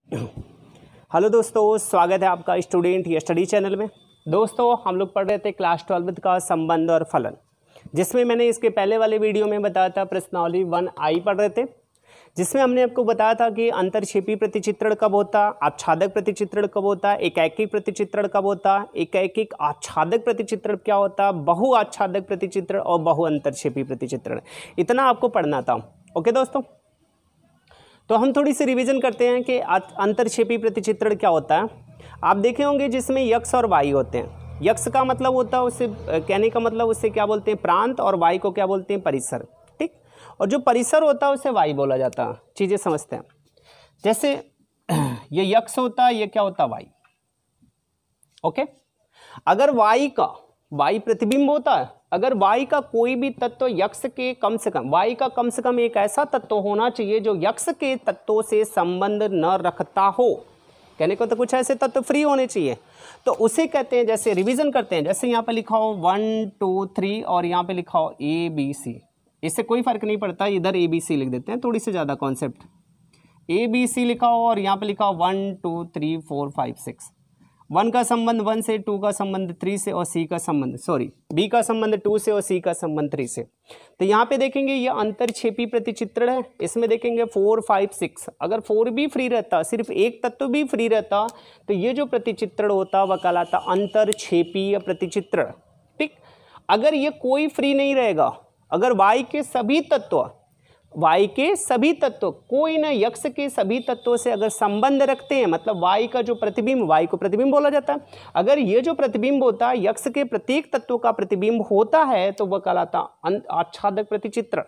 Hello दोस्तों, स्वागत है आपका स्टूडेंट या स्टडी चैनल में। दोस्तों, हम लोग पढ़ रहे थे क्लास 12 का संबंध और फलन, जिसमें मैंने इसके पहले वाले वीडियो में बताया था प्रश्नावली 1I पढ़ रहे थे, जिसमें हमने आपको बताया था कि अंतरक्षेपी प्रतिचित्रण कब होता, आच्छादक प्रतिचित्रण कब होता, एकैकिक प्रतिचित्रण कब होता, एकैकिक आच्छादक प्रतिचित्रण क्या होता, बहु आच्छादक प्रतिचित्रण और बहु अंतरक्षेपी प्रतिचित्रण। इतना आपको पढ़ना था। ओके दोस्तों, तो हम थोड़ी सी रिवीजन करते हैं कि अंतरक्षेपी प्रतिचित्रण क्या होता है। आप देखे होंगे जिसमें यक्ष और वाई होते हैं। यक्ष का मतलब होता है, उससे कहने का मतलब उससे क्या बोलते हैं, प्रांत, और वाई को क्या बोलते हैं, परिसर। ठीक, और जो परिसर होता है उसे वाई बोला जाता है। चीज़ें समझते हैं। जैसे ये यक्ष होता है, ये क्या होता है, वाई। ओके, अगर वाई प्रतिबिंब होता है, अगर वाई का कोई भी तत्व यक्ष के कम से कम, वाई का कम से कम एक ऐसा तत्व होना चाहिए जो यक्ष के तत्वों से संबंध न रखता हो। कहने को तो कुछ ऐसे तत्व फ्री होने चाहिए, तो उसे कहते हैं, जैसे रिवीजन करते हैं, जैसे यहाँ पे लिखा हो 1 2 3 और यहाँ पे लिखा हो ABC। इससे कोई फर्क नहीं पड़ता, इधर ABC लिख देते हैं, थोड़ी सी ज़्यादा कॉन्सेप्ट। ABC लिखा हो और यहाँ पे लिखा हो 1 2 3 4 5 6। 1 का संबंध 1 से, 2 का संबंध 3 से और B का संबंध 2 से और C का संबंध 3 से। तो यहाँ पे देखेंगे ये अंतरक्षेपी प्रतिचित्रण है। इसमें देखेंगे 4 5 6, अगर 4 भी फ्री रहता, सिर्फ एक तत्व भी फ्री रहता, तो ये जो प्रतिचित्रण होता वह कहलाता अंतरक्षेपीय प्रतिचित्रण। ठीक, अगर ये कोई फ्री नहीं रहेगा, अगर वाई के सभी तत्व कोई न यक्ष के सभी तत्वों से अगर संबंध रखते हैं, मतलब वाई का जो प्रतिबिंब, वाई को प्रतिबिंब बोला जाता है, अगर ये जो प्रतिबिंब होता है यक्ष के प्रत्येक तत्व का प्रतिबिंब होता है तो वह कहलाता आच्छादक प्रतिचित्रण।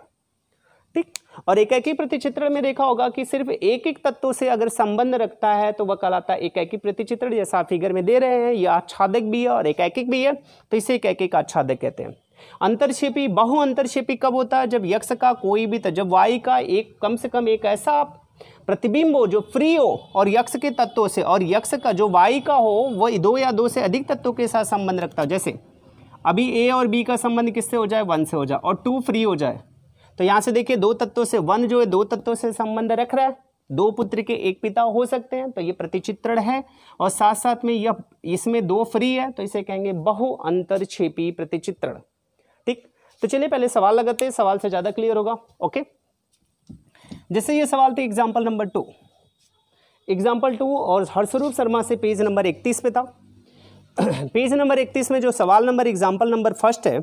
ठीक, और एकैकी प्रतिचित्रण में देखा होगा कि सिर्फ एक एक तत्व से अगर संबंध रखता है तो वह कहलाता है एकैकी प्रतिचित्रण। जैसा फिगर में दे रहे हैं, यह आच्छादक भी है और एकैकिक भी है, तो इसे एकैकिक आच्छादक कहते हैं। अंतरक्षेपी, बहु अंतरक्षेपी कब होता है, जब यक्ष का कोई भी, जब वाई का एक कम से कम एक ऐसा प्रतिबिंब हो जो फ्री हो और यक्ष के तत्वों से, और यक्ष का जो वाई का हो वह 2 या 2 से अधिक तत्वों के साथ संबंध रखता है। जैसे अभी A और B का संबंध किससे हो जाए, 1 से हो जाए, और 2 फ्री हो जाए, तो यहाँ से देखिए 2 तत्वों से, 1 जो है 2 तत्वों से संबंध रख रहा है, 2 पुत्र के एक पिता हो सकते हैं, तो ये प्रतिचित्रण है। और साथ साथ में यह इसमें 2 फ्री है, तो इसे कहेंगे बहु अंतरक्षेपी प्रतिचित्रण। ठीक, तो चलिए पहले सवाल लगाते हैं, सवाल से ज़्यादा क्लियर होगा। ओके, जैसे ये सवाल थे एग्जाम्पल नंबर 2 और हर्षरूप शर्मा से पेज नंबर 31 पे था। पेज नंबर 31 में जो सवाल नंबर एग्जाम्पल नंबर 1 है,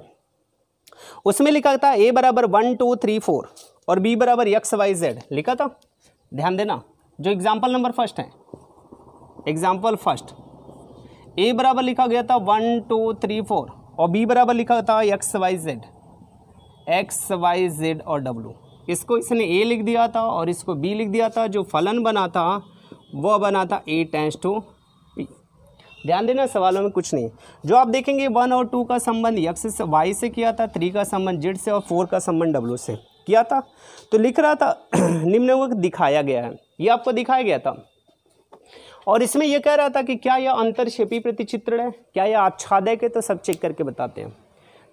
उसमें लिखा था A बराबर 1 2 3 4 और B बराबर XYZ लिखा था। ध्यान देना, जो एग्जाम्पल नंबर 1 है, एग्जाम्पल 1 A बराबर लिखा गया था 1 2 3 4 और B बराबर लिखा था XYZ और W। इसको इसने A लिख दिया था और इसको B लिख दिया था। जो फलन बना था वह बना था A टेंड्स टू P। ध्यान देना, सवालों में कुछ नहीं। जो आप देखेंगे 1 और 2 का संबंध यक्ष से, वाई से किया था, 3 का संबंध Z से और 4 का संबंध W से किया था। तो लिख रहा था निम्नवत दिखाया गया है, ये आपको दिखाया गया था। और इसमें यह कह रहा था कि क्या यह अंतरक्षेपी प्रतिचित्रण है, क्या यह आच्छादक है, तो सब चेक करके बताते हैं।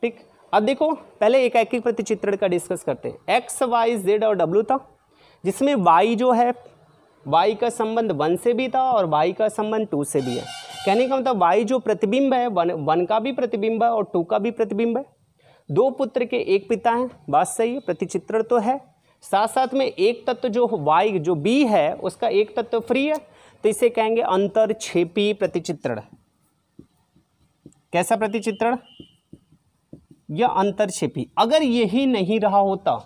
ठीक, अब देखो पहले एकैकिक प्रतिचित्रण का डिस्कस करते हैं। X Y Z और W था, जिसमें Y जो है, Y का संबंध 1 से भी था और Y का संबंध 2 से भी है। कहने का मतलब Y जो प्रतिबिंब है, 1 का भी प्रतिबिंब है और 2 का भी प्रतिबिंब है। 2 पुत्र के एक पिता हैं, बात सही है, प्रतिचित्रण तो है। साथ साथ में एक तत्व जो Y जो B है उसका एक तत्व फ्री है, तो इसे कहेंगे अंतरक्षेपी प्रतिचित्रण। कैसा प्रतिचित्रण, यह अंतरक्षेपी। अगर यही नहीं रहा होता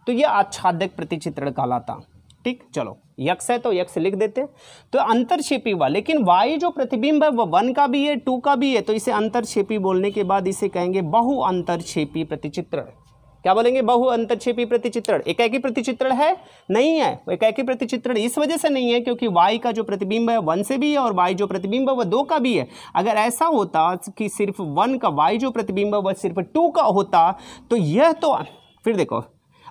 तो यह आच्छादक प्रतिचित्रण कहलाता। ठीक, चलो यक्ष है तो यक्ष लिख देते हैं, तो अंतरक्षेपी हुआ। लेकिन वाई जो प्रतिबिंब है वह 1 का भी है, 2 का भी है, तो इसे अंतरक्षेपी बोलने के बाद इसे कहेंगे बहु अंतरक्षेपी प्रतिचित्रण। क्या बोलेंगे, बहु अंतरक्षेपी प्रतिचित्रण। एकैकी प्रतिचित्रण है नहीं है, एकैकी प्रतिचित्रण इस वजह से नहीं है क्योंकि वाई का जो प्रतिबिंब है 1 से भी है और वाई जो प्रतिबिंब है वह 2 का भी है। अगर ऐसा होता कि सिर्फ 1 का, वाई जो प्रतिबिंब है वह सिर्फ 2 का होता, तो यह तो फिर देखो,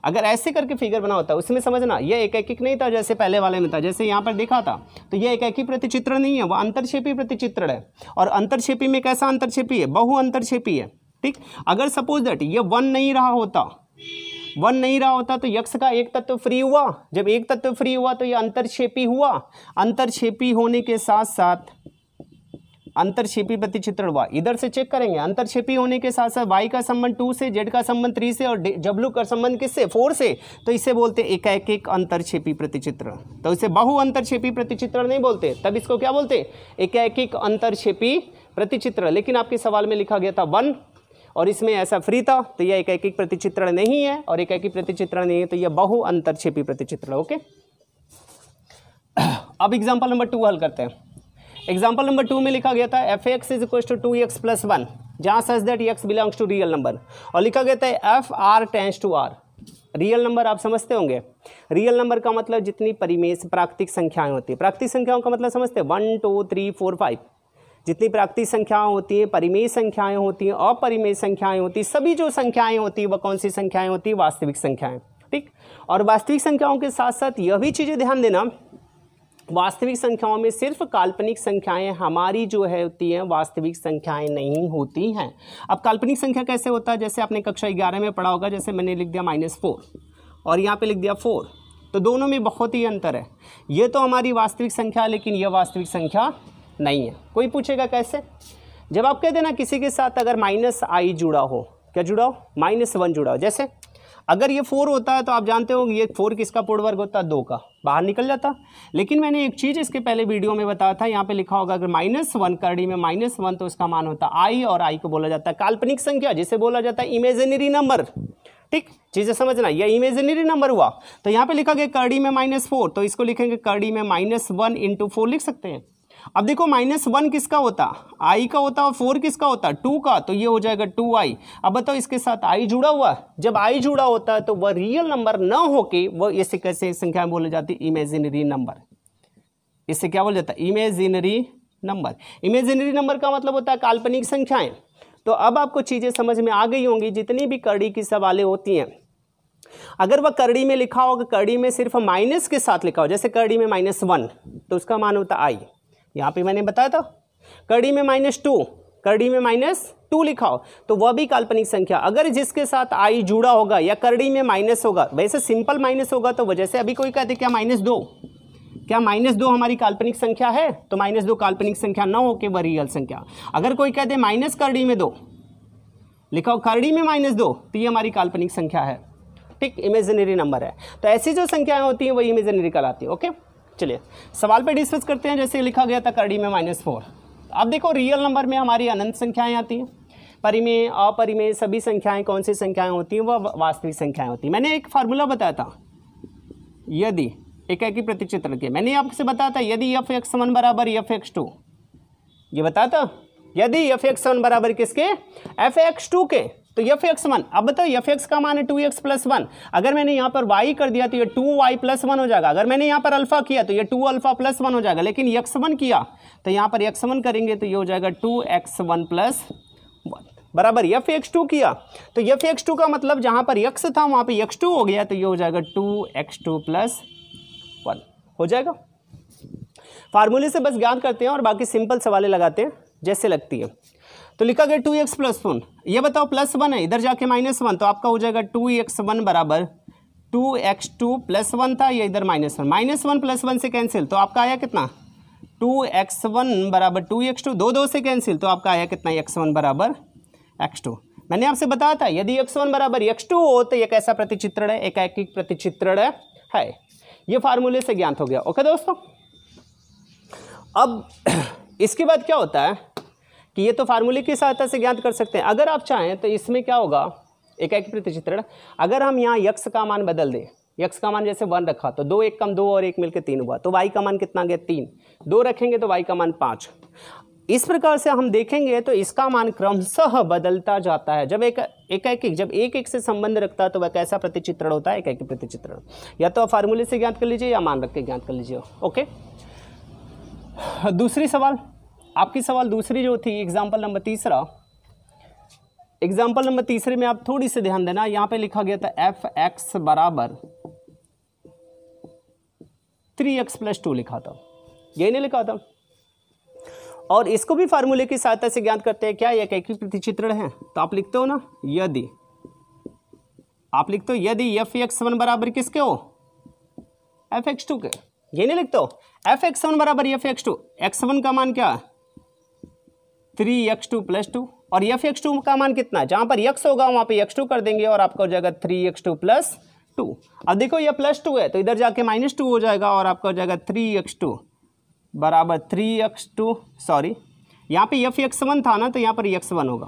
अगर ऐसे करके फिगर बना होता उसमें समझना यह एकैकिक नहीं था जैसे पहले वाले में था, जैसे यहाँ पर देखा था, तो यह एकैकी प्रतिचित्रण नहीं है, वह अंतरक्षेपी प्रतिचित्रण है। और अंतरक्षेपी में कैसा अंतरक्षेपी है, बहु अंतरक्षेपी है। ठीक, अगर सपोज दैट ये 1 नहीं रहा होता 1 नहीं रहा होता तो यक्स का एक तत्व फ्री हुआ, जब एक तत्व फ्री हुआ तो ये अंतरक्षेपी हुआ, अंतरक्षेपी होने के साथ साथ अंतरक्षेपी प्रतिचित्रण हुआ। इधर से चेक करेंगे, अंतरक्षेपी होने के साथ साथ y का संबंध 2 से, z का संबंध 3 से और w का संबंध किससे 4 से, तो इसे बोलते हैं एकाएकिक अंतरक्षेपी प्रतिचित्रण। तो इसे बहु अंतरक्षेपी प्रतिचित्रण नहीं बोलते, तब इसको क्या बोलते, एकाएकिक अंतरक्षेपी प्रतिचित्रण। लेकिन आपके सवाल में लिखा गया था 1 और इसमें ऐसा फ्री था, तो यह एकाएकिक प्रतिचित्रण नहीं है, और एकाएकिक प्रतिचित्रण नहीं है तो यह बहु अंतरक्षेपी प्रतिचित्रण। ओके, अब एग्जाम्पल नंबर 2 हल करते हैं। एग्जाम्पल नंबर 2 में लिखा गया था F X is equal to 2x + 1 जहाँ such that x belongs to real number, और लिखा गया था F R tends to R. Real number आप समझते होंगे, रियल नंबर का मतलब जितनी परिमेय प्राकृतिक संख्याएं होती है, प्राकृतिक संख्याओं का मतलब समझते हैं 1 2 3 4 5, जितनी प्राकृतिक संख्याएं होती हैं, परिमेय संख्याएं होती हैं, अपरिमेय संख्याएं होती हैं, सभी जो संख्याएं होती हैं वह कौन सी संख्याएं होती हैं, वास्तविक संख्याएं। ठीक, और वास्तविक संख्याओं के साथ साथ यह भी चीज़ें ध्यान देना, वास्तविक संख्याओं में सिर्फ काल्पनिक संख्याएं हमारी जो है होती हैं, वास्तविक संख्याएं नहीं होती हैं। अब काल्पनिक संख्या कैसे होता है, जैसे आपने कक्षा 11 में पढ़ा होगा, जैसे मैंने लिख दिया -4 और यहाँ पे लिख दिया 4, तो दोनों में बहुत ही अंतर है। ये तो हमारी वास्तविक संख्या, लेकिन यह वास्तविक संख्या नहीं है। कोई पूछेगा कैसे, जब आप कह देना किसी के साथ अगर -i जुड़ा हो, क्या जुड़ा हो, -1 जुड़ा हो, जैसे अगर ये 4 होता है तो आप जानते हो ये 4 किसका पूर्ण वर्ग होता है, 2 का, बाहर निकल जाता। लेकिन मैंने एक चीज़ इसके पहले वीडियो में बताया था, यहाँ पे लिखा होगा अगर -1 करड़ी में -1 तो उसका मान होता है i, और i को बोला जाता है काल्पनिक संख्या, जिसे बोला जाता है इमेजिनरी नंबर। ठीक, चीज़ें समझना, यह इमेजिनरी नंबर हुआ। तो यहाँ पे लिखा गया करड़ी में -4, तो इसको लिखेंगे करड़ी में -1 × 4 लिख सकते हैं। अब देखो -1 किसका होता, i का होता, और 4 किसका होता, 2 का, तो ये हो जाएगा 2i। अब बताओ इसके साथ i जुड़ा हुआ, जब i जुड़ा होता है तो वह रियल नंबर न होके वह इसे कैसे संख्या बोले जाती है, इमेजिनरी नंबर। इससे क्या बोला जाता है, इमेजिनरी नंबर। इमेजिनरी नंबर का मतलब होता है काल्पनिक संख्याएं। तो अब आपको चीजें समझ में आ गई होंगी, जितनी भी करड़ी की सवालें होती हैं, अगर वह करड़ी में लिखा होगा, करड़ी में सिर्फ माइनस के साथ लिखा हो, जैसे करड़ी में -1 तो उसका मान होता है i, यहाँ पे मैंने बताया था। करड़ी में -2, करड़ी में -2 लिखा हो तो वह भी काल्पनिक संख्या। अगर जिसके साथ i जुड़ा होगा या करड़ी में माइनस होगा, वैसे सिंपल माइनस होगा तो वजह से अभी कोई कहते क्या -2, क्या -2 हमारी काल्पनिक संख्या है, तो -2 काल्पनिक संख्या न हो के वह रियल संख्या। अगर कोई कहते माइनस करड़ी में 2 लिखा हो, करड़ी में -2 तो ये हमारी काल्पनिक संख्या है। ठीक, इमेजिनरी नंबर है। तो ऐसी जो संख्याएं होती हैं वही इमेजिनरी कहलाती है। ओके, चलिए सवाल पे डिस्कस करते हैं। जैसे लिखा गया था करड़ी में -4, अब देखो रियल नंबर में हमारी अनंत संख्याएं आती हैं, परिमेय अपरिमेय सभी संख्याएं कौन सी संख्याएं होती हैं, वह वास्तविक संख्याएं होती हैं। मैंने एक फार्मूला बताया था, यदि एकाएकी प्रतिचित्रण के, मैंने आपसे बताया था यदि f(x1) बराबर f(x2), ये बताया था यदि f(x1) बराबर किसके, f(x2) के, तो f(x1), अब बताओ f(x) का मान है 2x + 1, अगर मैंने यहाँ पर y कर दिया तो ये 2y + 1 हो जाएगा। अगर मैंने यहाँ पर अल्फा किया तो ये 2α + 1 हो जाएगा। लेकिन x1 किया तो यहाँ पर x1 करेंगे तो ये हो जाएगा 2x1 + 1 बराबर f(x2) किया तो f(x2) का मतलब जहाँ पर x था वहाँ पे x2 हो गया, तो ये हो जाएगा 2x2 + 1 हो जाएगा। फार्मूले से बस ज्ञान करते हैं और बाकी सिंपल सवालें लगाते हैं जैसे लगती है। तो लिखा गया 2x + 1, ये बताओ +1 है, इधर जाके -1 तो आपका हो जाएगा 2x1 बराबर 2x2 + 1 था, ये इधर -1, -1 + 1 से कैंसिल तो आपका आया कितना, 2x1 बराबर 2x2, 2 से कैंसिल तो आपका आया कितना, x1 बराबर x2। मैंने आपसे बताया था यदि x1 बराबर x2 हो तो ये कैसा प्रतिचित्रण है, एकाएकिक प्रतिचित्रण है। ये फार्मूले से ज्ञात हो गया। ओके दोस्तों, अब इसके बाद क्या होता है कि ये तो फार्मूले की सहायता से ज्ञात कर सकते हैं। अगर आप चाहें तो इसमें क्या होगा, एकाएकी प्रतिचित्रण, अगर हम यहाँ यक्स का मान बदल दें, यक्स का मान जैसे 1 रखा तो 2 1 कम 2 और 1 मिलकर 3 हुआ, तो वाई का मान कितना गया 3, 2 रखेंगे तो वाई का मान 5। इस प्रकार से हम देखेंगे तो इसका मान क्रमशः बदलता जाता है। जब जब एक से संबंध रखता है तो वह कैसा प्रतिचित्रण होता है, एकाएकी प्रतिचित्रण। या तो आप फार्मूले से ज्ञात कर लीजिए या मान रख के ज्ञात कर लीजिए। ओके, दूसरी सवाल, आपकी सवाल दूसरी जो थी एग्जाम्पल नंबर 3, एग्जाम्पल नंबर 3 में आप थोड़ी सी ध्यान देना, यहाँ पे लिखा गया था f(x) बराबर 3x + 2 लिखा था, यही नहीं लिखा था। और इसको भी फार्मूले की सहायता से ज्ञात करते हैं, क्या ये एकाएकी प्रतिचित्रण है, तो आप लिखते हो ना, यदि आप लिखते हो यदि f(x1) बराबर किसके हो, f(x2) के। ये नहीं लिखते हो f(x1) बराबर f(x2), x1 का मान क्या, 3x2 + 2, और f(x2) का मान कितना, जहां पर x होगा वहां पे x2 कर देंगे और आपका हो जाएगा 3x2 + 2। अब देखो ये +2 है तो इधर जाके -2 हो जाएगा और आपका हो जाएगा 3x2 बराबर 3x2, सॉरी यहाँ पे f(x1) था ना तो यहाँ पर x1 होगा,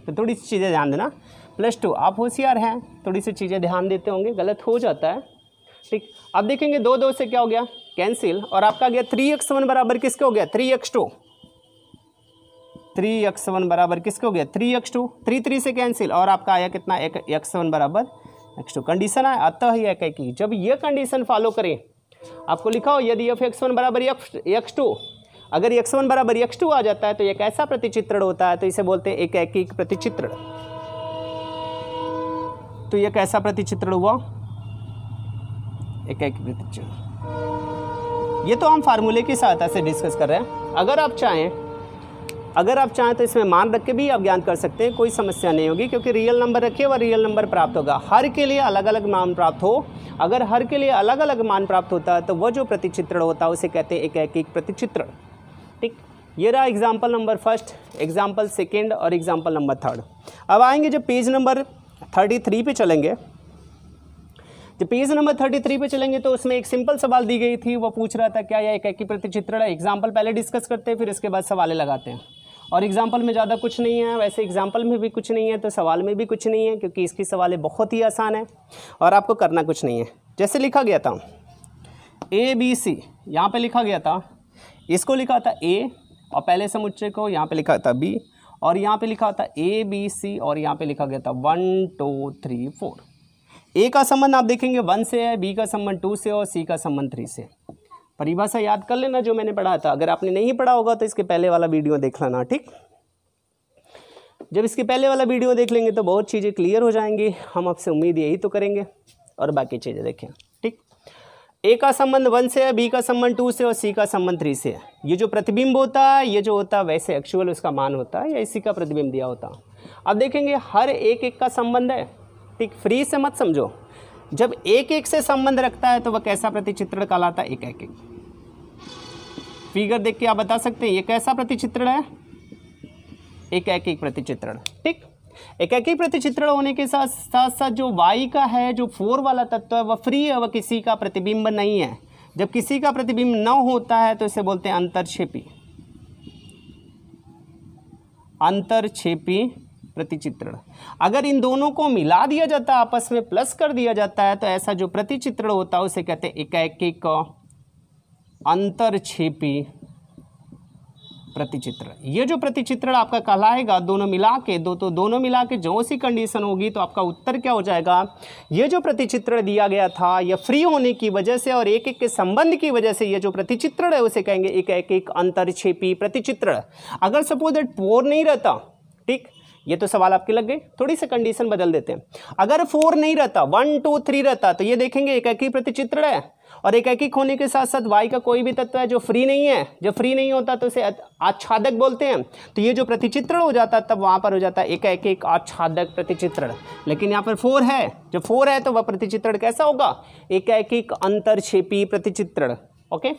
तो थोड़ी सी चीज़ें ध्यान देना। +2, आप होशियार हैं, थोड़ी सी चीज़ें ध्यान देते होंगे, गलत हो जाता है, ठीक। अब देखेंगे 2 से क्या हो गया, कैंसिल, और आपका गया 3x1 बराबर किसके हो गया, 3x2, 3x1 बराबर किसके हो गया, 3x2, 3 से कैंसिल, और आपका आया कितना, x1 बराबर x2। कंडीशन है अतः ही एक की, जब ये कंडीशन फॉलो करें, आपको लिखा हो यदि f(x1) बराबर x2, अगर x1 बराबर x2 आ जाता है तो ये कैसा प्रतिचित्रण होता है, तो इसे बोलते हैं एकैकिक प्रतिचित्रण। तो ये कैसा प्रतिचित्रण हुआ, एकैकिक प्रतिचित्रण। ये तो हम फार्मूले की सहायता से डिस्कस कर रहे हैं। अगर आप चाहें तो इसमें मान रख के भी आप ज्ञान कर सकते हैं, कोई समस्या नहीं होगी, क्योंकि रियल नंबर रखिए वह रियल नंबर प्राप्त होगा। हर के लिए अलग अलग मान प्राप्त हो, अगर हर के लिए अलग अलग मान प्राप्त होता है तो वह जो प्रतिचित्रण होता है उसे कहते हैं एकैकिक प्रतिचित्रण, ठीक। ये रहा एग्जाम्पल नंबर 1, एग्जाम्पल 2 और एग्जाम्पल नंबर 3। अब आएंगे जब पेज नंबर 33 पे चलेंगे, जब पेज नंबर 33 पे चलेंगे तो उसमें एक सिंपल सवाल दी गई थी, वो पूछ रहा था क्या यह एकैकिक प्रतिचित्रण है। एग्जाम्पल पहले डिस्कस करते हैं, फिर इसके बाद सवाल लगाते हैं। और एग्जाम्पल में ज़्यादा कुछ नहीं है, वैसे एग्जाम्पल में भी कुछ नहीं है तो सवाल में भी कुछ नहीं है, क्योंकि इसकी सवालें बहुत ही आसान है और आपको करना कुछ नहीं है। जैसे लिखा गया था ABC, यहाँ पे लिखा गया था, इसको लिखा था A और पहले समुच्चय को यहाँ पे लिखा था B, और यहाँ पे लिखा था ABC और यहाँ पे लिखा गया था 1 2 3 4। A का संबंध आप देखेंगे 1 से है, B का संबंध 2 से और C का संबंध 3 से। परिभाषा याद कर लेना जो मैंने पढ़ा था, अगर आपने नहीं पढ़ा होगा तो इसके पहले वाला वीडियो देख लेना, ठीक। जब इसके पहले वाला वीडियो देख लेंगे तो बहुत चीज़ें क्लियर हो जाएंगी, हम आपसे उम्मीद यही तो करेंगे, और बाकी चीज़ें देखें, ठीक। A का संबंध 1 से है, B का संबंध 2 से और C का संबंध 3 से है। ये जो प्रतिबिंब होता है, ये जो होता है वैसे एक्चुअल उसका मान होता है या इसी का प्रतिबिंब दिया होता है। अब देखेंगे हर एक का संबंध है, ठीक, फ्री से मत समझो। जब एक से संबंध रखता है तो वह कैसा प्रतिचित्रण कहलाता है, एकैकिक। फिगर देख के आप बता सकते हैं ये कैसा प्रतिचित्रण है, एकैकिक प्रतिचित्रण, ठीक। एकैकिक प्रतिचित्रण होने के साथ साथ जो y का है, जो 4 वाला तत्व है, वह फ्री है, वह किसी का प्रतिबिंब नहीं है। जब किसी का प्रतिबिंब न होता है तो इसे बोलते हैं अंतरक्षेपी, अंतरक्षेपी प्रतिचित्रण। अगर इन दोनों को मिला दिया जाता है, आपस में प्लस कर दिया जाता है, तो ऐसा जो प्रतिचित्रण होता है उसे कहते हैं एकैकिक अंतरक्षेपी प्रतिचित्रण। ये जो प्रतिचित्रण आपका कहलाएगा दोनों मिला के, दोनों मिला के जो सी कंडीशन होगी तो आपका उत्तर क्या हो जाएगा, ये जो प्रतिचित्रण दिया गया था यह फ्री होने की वजह से और एक के संबंध की वजह से ये जो प्रतिचित्रण है उसे कहेंगे एकैकिक अंतरक्षेपी प्रतिचित्रण। अगर सपोज दैट 4 नहीं रहता, ठीक, ये तो सवाल आपके लग गए, थोड़ी सी कंडीशन बदल देते हैं। अगर 4 नहीं रहता, 1 2 3 रहता तो ये देखेंगे एकैकिक प्रतिचित्रण है, और एकैकिक होने के साथ साथ y का कोई भी तत्व है जो फ्री नहीं है, जब फ्री नहीं होता तो उसे आच्छादक बोलते हैं। तो ये जो प्रतिचित्रण हो जाता तब वहां पर हो जाता है एकैकिक आच्छादक प्रतिचित्रण। लेकिन यहाँ पर 4 है, जब 4 है तो वह प्रतिचित्रण कैसा होगा, एकैकिक अंतरक्षेपी प्रतिचित्रण, ओके।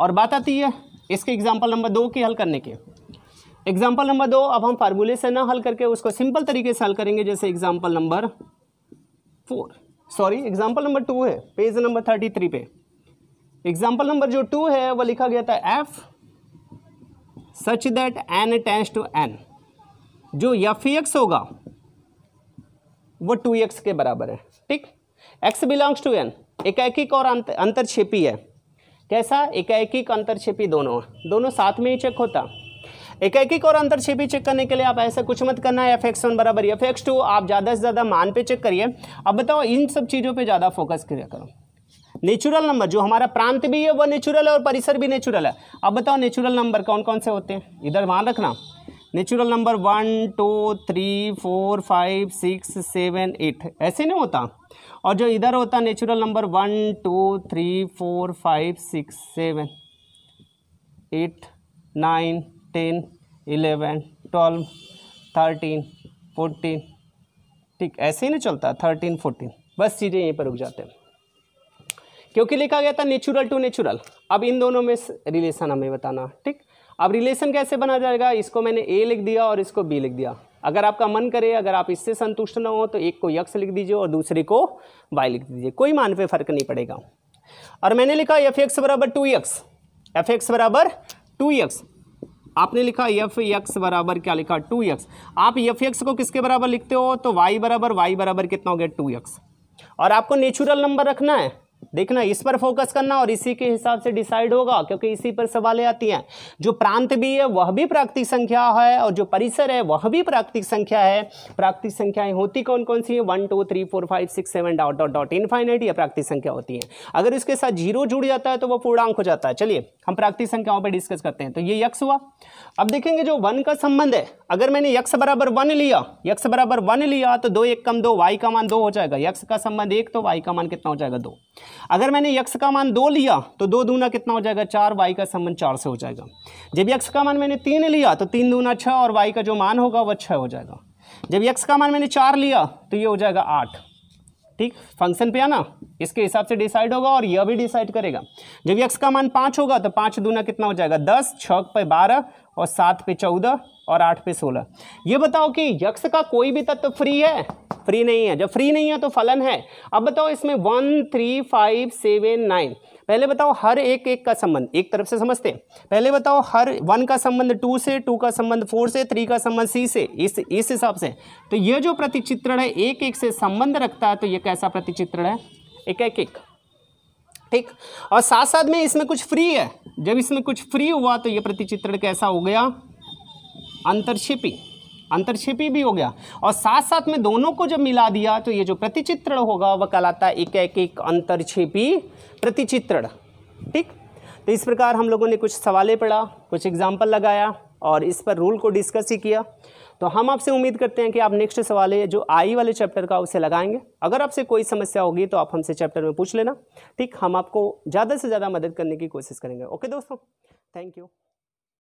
और बात आती है इसके एग्जाम्पल नंबर 2 की हल करने के। एग्जाम्पल नंबर 2 अब हम फार्मूले से ना हल करके उसको सिंपल तरीके से हल करेंगे, जैसे example number 4, sorry example number 2 है पेज नंबर 33 पे। एग्जाम्पल नंबर जो 2 है वह लिखा गया था f such that n tends to n, जो f(x) होगा वो 2x के बराबर है, ठीक। x बिलोंग्स टू n, एकैकिक और अंतरक्षेपी है। कैसा, एकैकिक अंतरक्षेपी दोनों साथ में ही चेक होता। एकैकिक और अंतरक्षेपी चेक करने के लिए आप ऐसा कुछ मत करना है, f(x1) बराबर f(x2), आप ज़्यादा से ज़्यादा मान पे चेक करिए। अब बताओ इन सब चीज़ों पे ज़्यादा फोकस किया करो। नेचुरल नंबर, जो हमारा प्रांत भी है वह नेचुरल है और परिसर भी नेचुरल है। अब बताओ नेचुरल नंबर कौन कौन से होते हैं, इधर मान रखना। नेचुरल नंबर 1 2 3 4 5 6 7 8 ऐसे नहीं होता, और जो इधर होता नेचुरल नंबर 1 2 3 4 5 6 7 8 9 10 11 12 13 14 ठीक, ऐसे ही नहीं चलता 13 14, बस चीज़ें यहीं पर रुक जाते हैं क्योंकि लिखा गया था नेचुरल टू नेचुरल। अब इन दोनों में रिलेशन हमें बताना। ठीक, अब रिलेशन कैसे बना जाएगा, इसको मैंने ए लिख दिया और इसको बी लिख दिया। अगर आपका मन करे, अगर आप इससे संतुष्ट ना हो तो एक को यक्स लिख दीजिए और दूसरे को वाई लिख दीजिए, कोई मान पे फर्क नहीं पड़ेगा। और मैंने लिखा एफ एक्स बराबर 2x, एफ एक्स बराबर 2x, आपने लिखा एफ एक्स बराबर क्या लिखा 2x। आप एफ एक्स को किसके बराबर लिखते हो तो y बराबर कितना हो गया 2x। और आपको नेचुरल नंबर रखना है, देखना इस पर फोकस करना और इसी के हिसाब से डिसाइड होगा क्योंकि इसी पर सवालें आती हैं। जो प्रांत भी है वह भी प्राकृतिक संख्या है और जो परिसर है वह भी प्राकृतिक संख्या है। प्राकृतिक संख्याएं होती कौन कौन सी है, 1 2 3 4 5 6 7 डॉट डॉट डॉट इनफाइनाइट, ये प्राकृतिक संख्या होती है। अगर इसके साथ जीरो जुड़ जाता है तो वह पूर्णांक हो जाता है। चलिए हम प्राकृतिक संख्याओं पर डिस्कस करते हैं। तो ये यक्स हुआ। अब देखेंगे जो 1 का संबंध है, अगर मैंने यक्स बराबर 1 लिया, यक्स बराबर 1 लिया तो 2 1 कम 2, वाई का मान 2 हो जाएगा। यक्स का संबंध 1 तो वाई का मान कितना हो जाएगा 2। अगर मैंने यक्स का मान 2 लिया तो 2 दूना कितना हो जाएगा 4, वाई का संबंध 4 से हो जाएगा। जब यक्स का मान मैंने 3 लिया तो 3 दूना 6 और वाई का जो मान होगा वह 6 हो जाएगा। जब यक्स का मान मैंने 4 लिया तो ये हो जाएगा 8। ठीक, फंक्शन पे आना, इसके हिसाब से डिसाइड होगा और यह भी डिसाइड करेगा। जब यक्स का मान 5 होगा तो 5 दूना कितना हो जाएगा 10, 6 पे 12 और 7 पे 14 और 8 पे 16। ये बताओ कि यक्स का कोई भी तत्व फ्री है? फ्री नहीं है। जब फ्री नहीं है तो फलन है। अब बताओ इसमें 1 3 5 7 9, पहले बताओ हर एक का संबंध एक तरफ से समझते हैं। पहले बताओ हर 1 का संबंध 2 से, 2 का संबंध 4 से, 3 का संबंध C से, इस हिसाब से। तो ये जो प्रतिचित्रण है एक एक से संबंध रखता है, तो ये कैसा प्रतिचित्रण है, एक एक एक। ठीक, और साथ साथ में इसमें कुछ फ्री है। जब इसमें कुछ फ्री हुआ तो ये प्रतिचित्रण कैसा हो गया, अंतरक्षेपी, अंतरक्षेपी भी हो गया। और साथ साथ में दोनों को जब मिला दिया तो ये जो प्रतिचित्रण होगा वह कहलाता है एक एक एक अंतरक्षेपी प्रतिचित्रण। ठीक, तो इस प्रकार हम लोगों ने कुछ सवालें पढ़ा, कुछ एग्जाम्पल लगाया और इस पर रूल को डिस्कस ही किया। तो हम आपसे उम्मीद करते हैं कि आप नेक्स्ट सवाल जो आई वाले चैप्टर का उसे लगाएंगे। अगर आपसे कोई समस्या होगी तो आप हमसे चैप्टर में पूछ लेना। ठीक, हम आपको ज़्यादा से ज़्यादा मदद करने की कोशिश करेंगे। ओके दोस्तों, थैंक यू।